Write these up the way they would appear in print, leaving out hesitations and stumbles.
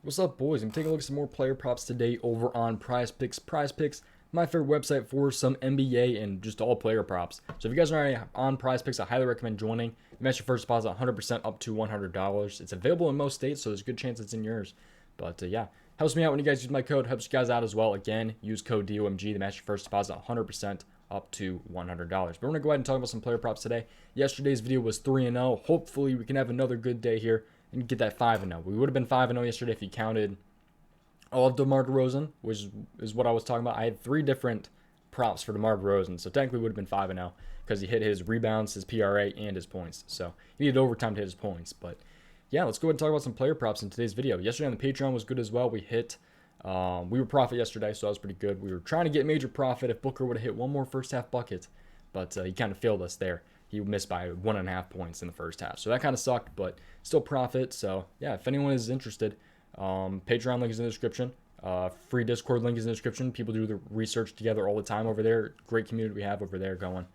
What's up, boys? I'm taking a look at some more player props today over on Prize Picks. Prize Picks, my favorite website for some NBA and just all player props. So if you guys are already on Prize Picks, I highly recommend joining. Match your first deposit 100% up to $100. It's available in most states, so there's a good chance it's in yours. But yeah, helps me out when you guys use my code. Helps you guys out as well. Again, use code DOMG to match your first deposit 100% up to $100. But we're going to go ahead and talk about some player props today. Yesterday's video was 3-0. Hopefully we can have another good day here and get that 5-0. We would have been 5-0 yesterday if you counted all of DeMar DeRozan, which is what I was talking about. I had 3 different props for DeMar DeRozan, so technically we would have been 5-0 because he hit his rebounds, his PRA, and his points. So he needed overtime to hit his points. But yeah, let's go ahead and talk about some player props in today's video. Yesterday on the Patreon was good as well. We were profit yesterday, so that was pretty good. We were trying to get major profit if Booker would have hit one more first half bucket, but he kind of failed us there. He missed by 1.5 points in the first half. So that kind of sucked, but still profit. So yeah, if anyone is interested, Patreon link is in the description. Free Discord link is in the description. People do the research together all the time over there. Great community we have over there going.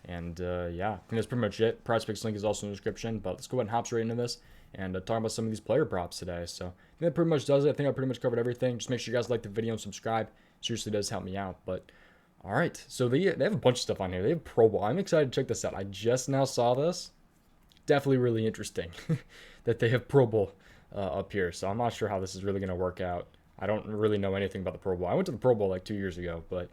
And yeah, I think that's pretty much it. PrizePicks link is also in the description. But let's go ahead and hop straight into this and talk about some of these player props today. So I think that pretty much does it. I think I pretty much covered everything. Just make sure you guys like the video and subscribe. It seriously does help me out. But all right, so they have a bunch of stuff on here. They have Pro Bowl. I'm excited to check this out. I just now saw this. Definitely really interesting that they have Pro Bowl up here. So I'm not sure how this is really going to work out. I don't really know anything about the Pro Bowl. I went to the Pro Bowl like 2 years ago. But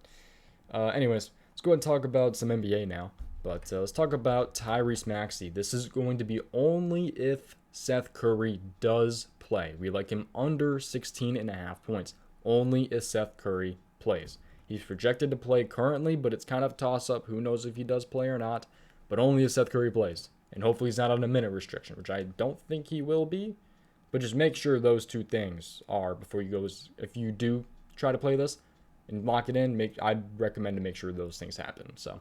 anyways, let's go ahead and talk about some NBA now. But let's talk about Tyrus Maxey. This is going to be only if Seth Curry does play. We like him under 16.5 points. Only if Seth Curry plays. He's projected to play currently, but it's kind of a toss-up. Who knows if he does play or not. But only if Seth Curry plays. And hopefully he's not on a minute restriction, which I don't think he will be. But just make sure those two things are before you go. If you do try to play this and lock it in, I'd recommend to make sure those things happen. So,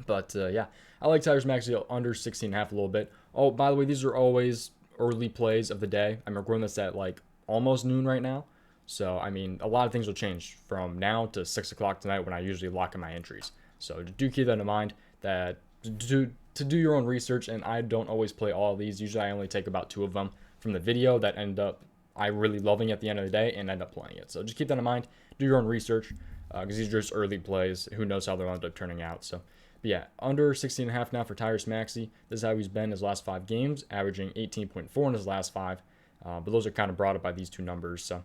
but yeah, I like Tyrus Maxey under 16.5 a little bit. Oh, by the way, these are always early plays of the day. I'm recording this at like almost noon right now. So, I mean, a lot of things will change from now to 6 o'clock tonight when I usually lock in my entries. So, do keep that in mind that to do your own research, and I don't always play all of these. Usually, I only take about 2 of them from the video that end up I really loving at the end of the day and end up playing it. So, just keep that in mind. Do your own research because these are just early plays. Who knows how they'll end up turning out. So, but yeah, under 16.5 now for Tyrus Maxey. This is how he's been his last 5 games, averaging 18.4 in his last 5. But those are kind of brought up by these 2 numbers. So,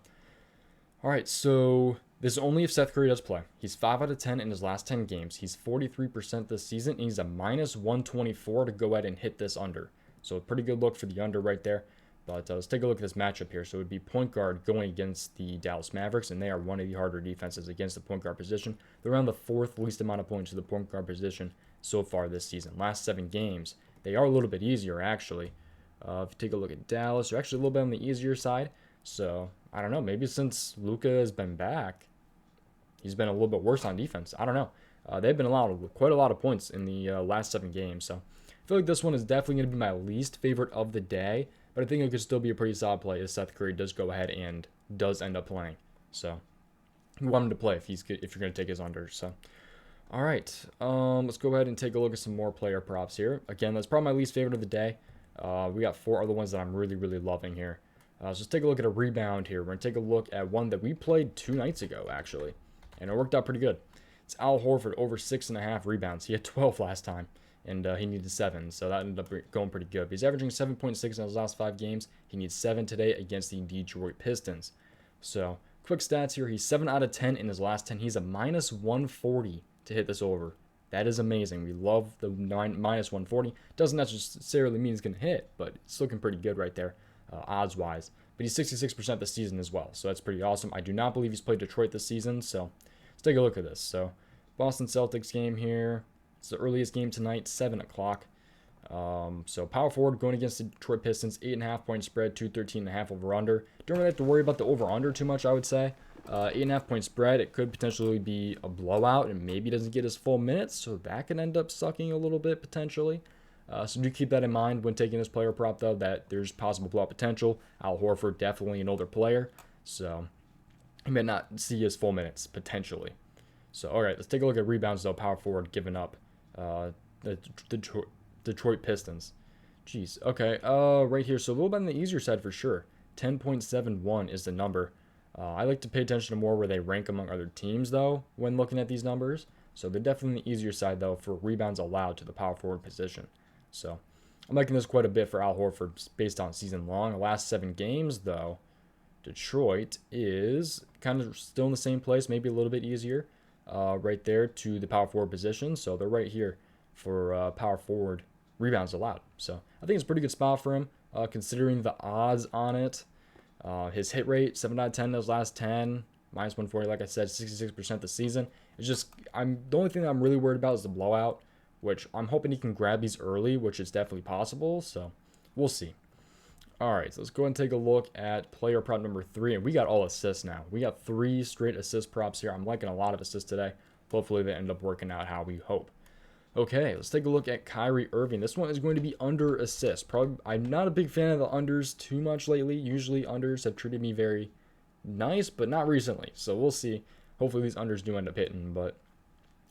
all right, so this is only if Seth Curry does play. He's 5 out of 10 in his last 10 games. He's 43% this season, and he's a minus 124 to go ahead and hit this under. So a pretty good look for the under right there. But let's take a look at this matchup here. So it would be point guard going against the Dallas Mavericks, and they are one of the harder defenses against the point guard position. They're around the 4th least amount of points to the point guard position so far this season. Last 7 games, they are a little bit easier, actually. If you take a look at Dallas, they're actually a little bit on the easier side. So I don't know. Maybe since Luka has been back, he's been a little bit worse on defense. I don't know. They've been allowed quite a lot of points in the last 7 games. So I feel like this one is definitely going to be my least favorite of the day. But I think it could still be a pretty solid play if Seth Curry does go ahead and does end up playing. So you want him to play if you're going to take his under. So all right, let's go ahead and take a look at some more player props here. Again, that's probably my least favorite of the day. We got 4 other ones that I'm really, really loving here. So let's take a look at a rebound here. We're going to take a look at one that we played 2 nights ago, actually. And it worked out pretty good. It's Al Horford over 6.5 rebounds. He had 12 last time, and he needed 7. So that ended up going pretty good. But he's averaging 7.6 in his last 5 games. He needs 7 today against the Detroit Pistons. So quick stats here. He's 7 out of 10 in his last 10. He's a minus 140 to hit this over. That is amazing. We love the minus 140. Doesn't necessarily mean he's going to hit, but it's looking pretty good right there. Odds-wise. But he's 66% this season as well, so that's pretty awesome. I do not believe he's played Detroit this season, so let's take a look at this. So Boston Celtics game here. It's the earliest game tonight, 7 o'clock. So power forward going against the Detroit Pistons, 8.5 point spread, 213.5 over-under. Don't really have to worry about the over-under too much, I would say. 8.5 point spread, it could potentially be a blowout and maybe doesn't get his full minutes, so that could end up sucking a little bit potentially. So do keep that in mind when taking this player prop, though, that there's possible blowout potential. Al Horford, definitely an older player, so he may not see his full minutes, potentially. So, all right, let's take a look at rebounds, though. Power forward giving up the Detroit Pistons. Jeez, okay, right here, so a little bit on the easier side for sure. 10.71 is the number. I like to pay attention to more where they rank among other teams, though, when looking at these numbers. So they're definitely the easier side, though, for rebounds allowed to the power forward position. So I'm liking this quite a bit for Al Horford based on season long. The last 7 games, though, Detroit is kind of still in the same place, maybe a little bit easier right there to the power forward position. So they're right here for power forward rebounds allowed. So I think it's a pretty good spot for him considering the odds on it. His hit rate, 7 out of 10 those last 10, minus 140, like I said, 66% this season. It's just, the only thing that I'm really worried about is the blowout, which I'm hoping he can grab these early, which is definitely possible. So we'll see. All right, so let's go ahead and take a look at player prop number 3. And we got all assists now. We got 3 straight assist props here. I'm liking a lot of assists today. Hopefully they end up working out how we hope. Okay, let's take a look at Kyrie Irving. This one is going to be under assist. Probably, I'm not a big fan of the unders too much lately. Usually unders have treated me very nice, but not recently. So we'll see. Hopefully these unders do end up hitting, but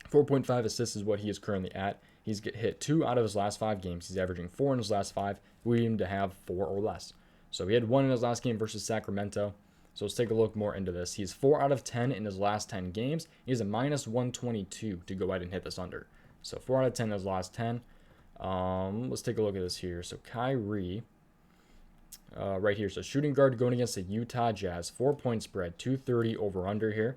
4.5 assists is what he is currently at. He's hit 2 out of his last 5 games. He's averaging 4 in his last 5. We need him to have 4 or less. So he had 1 in his last game versus Sacramento. So let's take a look more into this. He's 4 out of 10 in his last 10 games. He has a minus 122 to go ahead and hit this under. So 4 out of 10 in his last 10. Let's take a look at this here. So Kyrie, right here. So shooting guard going against the Utah Jazz. 4-point spread, 230 over under here.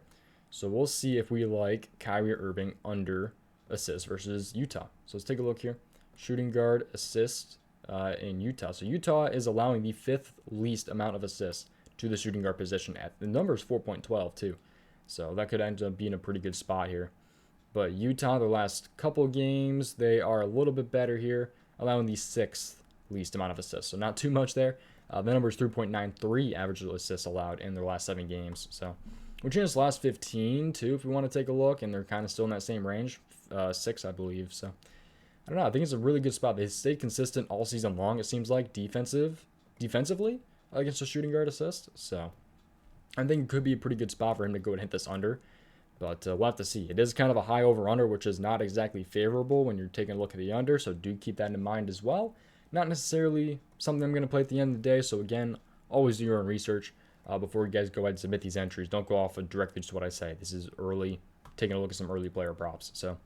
So we'll see if we like Kyrie Irving under assist versus Utah. So let's take a look here. Shooting guard assist in Utah. So Utah is allowing the 5th least amount of assists to the shooting guard position. At the number is 4.12 too. So that could end up being a pretty good spot here. But Utah, the last couple games, they are a little bit better here, allowing the 6th least amount of assists. So not too much there. The number is 3.93 average assists allowed in their last 7 games. So which in his last 15 too, if we want to take a look, and they're kind of still in that same range, 6 I believe. So I don't know. I think it's a really good spot. They stayed consistent all season long. It seems like defensively against a shooting guard assist. So I think it could be a pretty good spot for him to go and hit this under. But we'll have to see. It is kind of a high over-under, which is not exactly favorable when you're taking a look at the under. So do keep that in mind as well. Not necessarily something I'm going to play at the end of the day. So again, always do your own research before you guys go ahead and submit these entries. Don't go off of directly just what I say. This is early, taking a look at some early player props. So,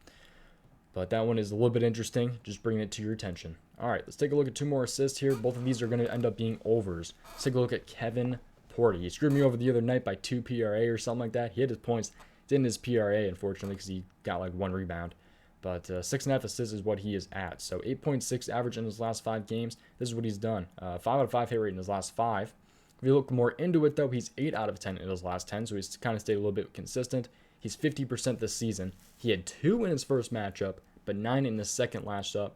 but that one is a little bit interesting. Just bringing it to your attention. All right, let's take a look at 2 more assists here. Both of these are going to end up being overs. Let's take a look at Kevin Porter. He screwed me over the other night by 2 PRA or something like that. He hit his points. In his PRA, unfortunately, because he got like 1 rebound. But 6.5 assists is what he is at. So 8.6 average in his last 5 games. This is what he's done. 5 out of 5 hit rate in his last 5. If you look more into it, though, he's 8 out of 10 in his last 10. So he's kind of stayed a little bit consistent. He's 50% this season. He had 2 in his first matchup, but 9 in the second matchup.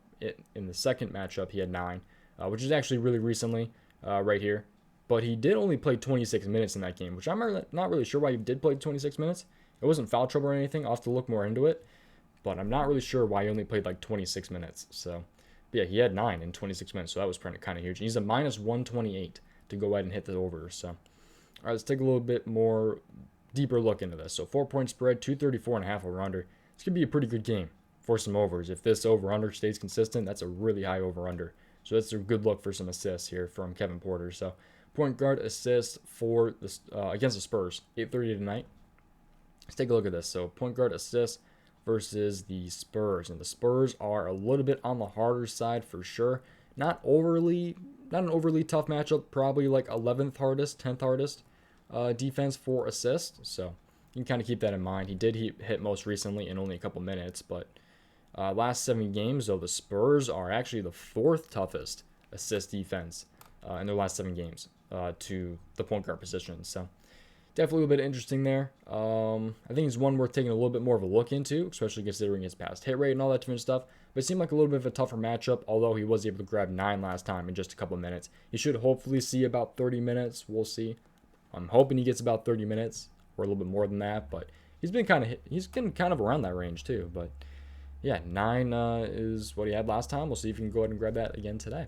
In the second matchup, he had 9, which is actually really recently right here. But he did only play 26 minutes in that game, which I'm not really sure why he did play 26 minutes. It wasn't foul trouble or anything. I'll have to look more into it. But I'm not really sure why he only played like 26 minutes. So, yeah, he had 9 in 26 minutes. So that was kind of huge. He's a minus 128 to go ahead and hit the over. So, all right, let's take a little bit more deeper look into this. So 4-point spread, 234.5 over under. This could be a pretty good game for some overs. If this over under stays consistent, that's a really high over under. So that's a good look for some assists here from Kevin Porter. So point guard assist for this against the Spurs, 8:30 tonight. Let's take a look at this. So point guard assist versus the Spurs. And the Spurs are a little bit on the harder side for sure. Not an overly tough matchup. Probably like 11th hardest, 10th hardest defense for assist. So you can kind of keep that in mind. He did hit most recently in only a couple minutes. But last 7 games, though, the Spurs are actually the 4th toughest assist defense in their last 7 games to the point guard position. So definitely a little bit interesting there. I think it's one worth taking a little bit more of a look into, especially considering his past hit rate and all that different stuff. But it seemed like a little bit of a tougher matchup, although he was able to grab 9 last time in just a couple of minutes. He should hopefully see about 30 minutes. We'll see. I'm hoping he gets about 30 minutes or a little bit more than that, but he's getting kind of around that range too. But yeah, 9 is what he had last time. We'll see if he can go ahead and grab that again today.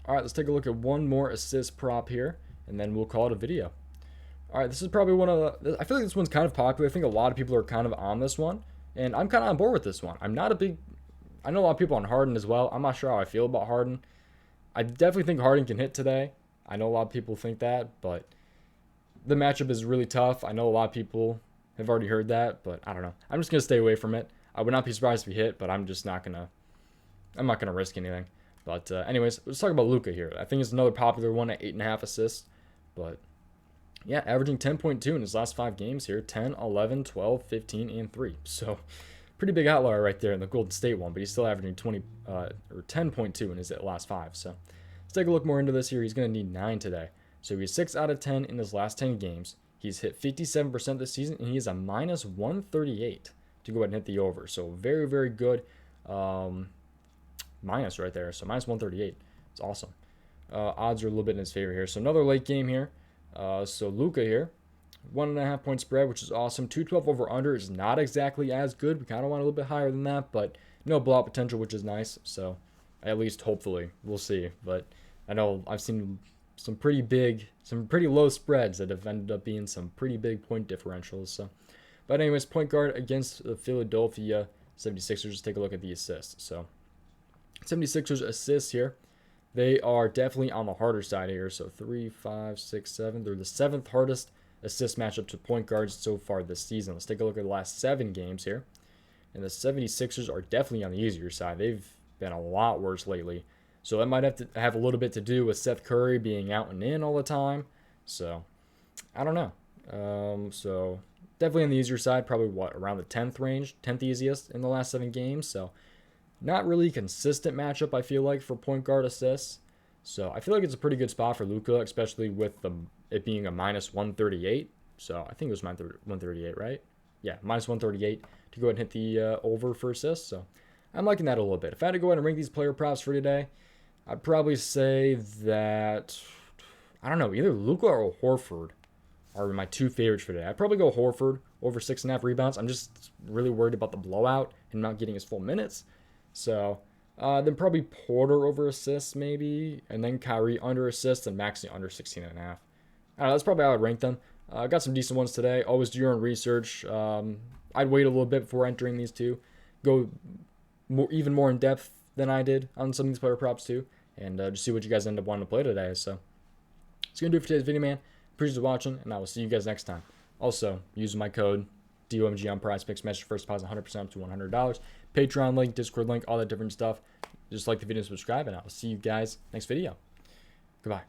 All right, let's take a look at one more assist prop here, and then we'll call it a video. All right, this is probably one of the... I feel like this one's kind of popular. I think a lot of people are kind of on this one, and I'm kind of on board with this one. I'm not a big... I know a lot of people on Harden as well. I'm not sure how I feel about Harden. I definitely think Harden can hit today. I know a lot of people think that, but the matchup is really tough. I know a lot of people have already heard that, but I don't know. I'm just going to stay away from it. I would not be surprised if he hit, but I'm not going to risk anything. But anyways, let's talk about Luka here. I think it's another popular one at 8.5 assists. But yeah, averaging 10.2 in his last 5 games here. 10, 11, 12, 15, and 3. So pretty big outlier right there in the Golden State one, but he's still averaging 10.2 in his last 5. So let's take a look more into this here. He's going to need 9 today. So he's 6 out of 10 in his last 10 games. He's hit 57% this season, and he is a minus 138 to go ahead and hit the over. So very, very good minus right there. So minus 138. It's awesome. Odds are a little bit in his favor here. So another late game here. So Luka here, 1.5 point spread, which is awesome. 212 over under is not exactly as good. We kind of want a little bit higher than that, but no blowout potential, which is nice. So at least hopefully we'll see. But I know I've seen some pretty low spreads that have ended up being some pretty big point differentials. So, but anyways, point guard against the Philadelphia 76ers. Just take a look at the assists. So 76ers assists here. They are definitely on the harder side here. So 3, 5, 6, 7. They're the 7th hardest assist matchup to point guards so far this season. Let's take a look at the last 7 games here. And the 76ers are definitely on the easier side. They've been a lot worse lately. So that might have to have a little bit to do with Seth Curry being out and in all the time. So I don't know. So definitely on the easier side, probably around the 10th range, 10th easiest in the last 7 games. So not really a consistent matchup, I feel like, for point guard assists. So I feel like it's a pretty good spot for Luka, especially with it being a minus 138. So I think it was minus 138, right? Yeah, minus 138 to go ahead and hit the over for assists. So I'm liking that a little bit. If I had to go ahead and rank these player props for today, I'd probably say that, I don't know, either Luka or Horford are my 2 favorites for today. I'd probably go Horford over 6.5 rebounds. I'm just really worried about the blowout and not getting his full minutes. So then probably Porter over assists maybe, and then Kyrie under assists and Maxey under 16.5. I don't know, that's probably how I'd rank them. I got some decent ones today. Always do your own research. I'd wait a little bit before entering these two. Go even more in depth than I did on some of these player props too, and just see what you guys end up wanting to play today. So that's going to do it for today's video, man. Appreciate you watching, and I will see you guys next time. Also, use my code DOMG on prizepicks. Match your first deposit 100% up to $100. Patreon link, Discord link, all that different stuff. Just like the video and subscribe, and I will see you guys next video. Goodbye.